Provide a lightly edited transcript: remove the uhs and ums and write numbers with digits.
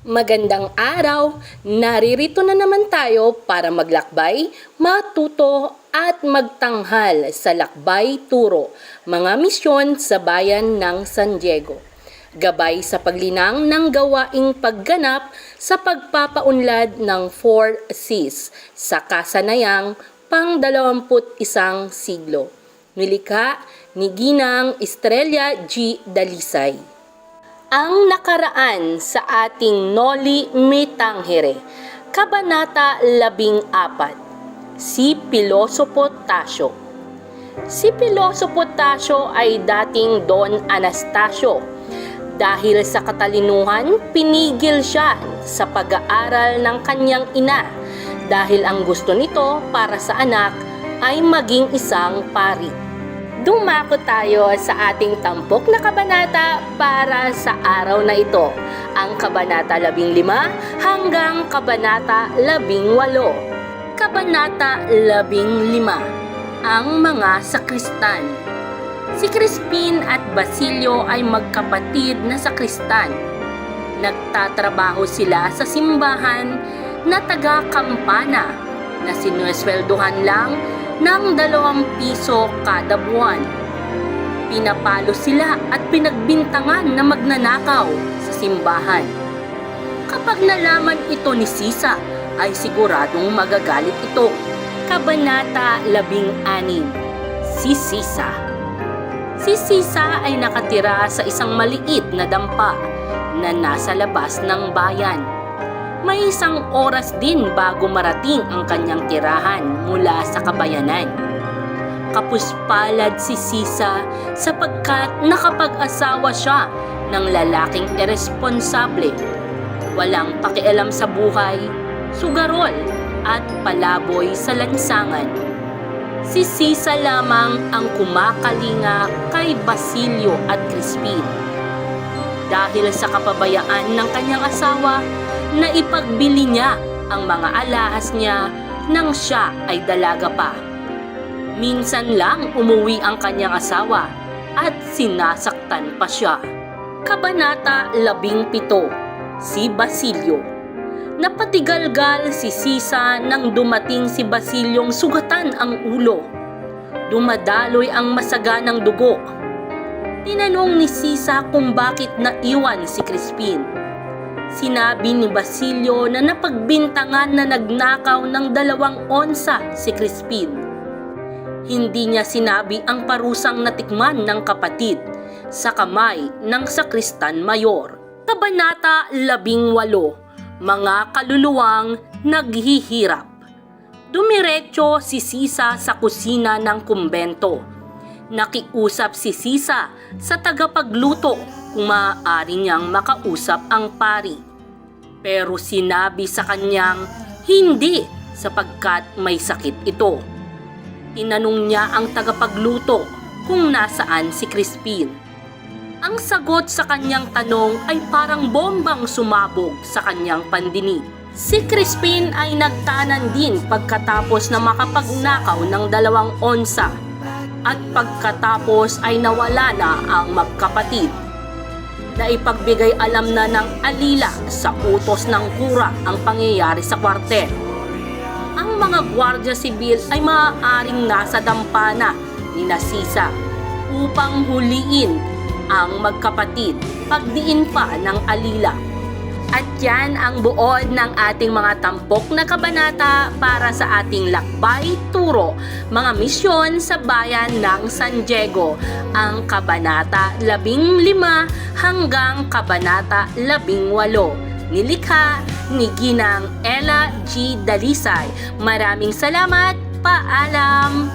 Magandang araw! Naririto na naman tayo para maglakbay, matuto at magtanghal sa Lakbay Turo, mga misyon sa bayan ng San Diego. Gabay sa paglinang ng gawaing pagganap sa pagpapaunlad ng 4 Cs sa kasanayang pang-21 siglo. Nilikha ni Ginang Estrella G. Dalisay. Ang nakaraan sa ating Noli Me Tangere, Kabanata 14, si Pilosopo Tasio. Si Pilosopo Tasio ay dating Don Anastasio. Dahil sa katalinuhan, pinigil siya sa pag-aaral ng kanyang ina dahil ang gusto nito para sa anak ay maging isang pari. Dumako tayo sa ating tampok na kabanata para sa araw na ito, ang Kabanata 15 hanggang Kabanata 18. Kabanata 15, ang mga sakristan. Si Crispin at Basilio ay magkapatid na sakristan. Nagtatrabaho sila sa simbahan na taga-kampana na sinuesweldohan lang ng 2 piso kada buwan. Pinapalo sila at pinagbintangan na magnanakaw sa simbahan. Kapag nalaman ito ni Sisa, ay siguradong magagalit ito. Kabanata 16, si Sisa. Si Sisa ay nakatira sa isang maliit na dampa na nasa labas ng bayan. May 1 oras din bago marating ang kanyang tirahan mula sa kabayanan. Kapuspalad si Sisa sapagkat nakapag-asawa siya ng lalaking iresponsable, walang pakialam sa buhay, sugarol at palaboy sa lansangan. Si Sisa lamang ang kumakalinga kay Basilio at Crispin. Dahil sa kapabayaan ng kanyang asawa, na ipagbili niya ang mga alahas niya nang siya ay dalaga pa. Minsan lang umuwi ang kanyang asawa at sinasaktan pa siya. Kabanata 17, si Basilio. Napatigalgal si Sisa nang dumating si Basilyong sugatan ang ulo. Dumadaloy ang masaganang dugo. Tinanong ni Sisa kung bakit naiwan si Crispin. Sinabi ni Basilio na napagbintangan na nagnakaw ng 2 onsa si Crispin. Hindi niya sinabi ang parusang natikman ng kapatid sa kamay ng sakristan mayor. Kabanata 18, mga kaluluwang naghihirap. Dumiretso si Sisa sa kusina ng kumbento. Nakiusap si Sisa sa tagapagluto kung maaari niyang makausap ang pari. Pero sinabi sa kanyang hindi sapagkat may sakit ito. Tinanong niya ang tagapagluto kung nasaan si Crispin. Ang sagot sa kanyang tanong ay parang bombang sumabog sa kanyang pandinig. Si Crispin ay nagtanan din pagkatapos na makapagnakaw ng 2 onsa at pagkatapos ay nawala na ang magkapatid. Naipagbigay alam na ng alila sa utos ng kura ang pangyayari sa kwartel. Ang mga gwardiya sibil ay maaaring nasa dampana ni Sisa upang huliin ang magkapatid pagdiin pa ng alila. At yan ang buod ng ating mga tampok na kabanata para sa ating Lakbay Turo, mga misyon sa bayan ng San Diego, ang Kabanata 15 hanggang Kabanata 18. Nilikha ni Ginang Ella G. Dalisay. Maraming salamat, paalam!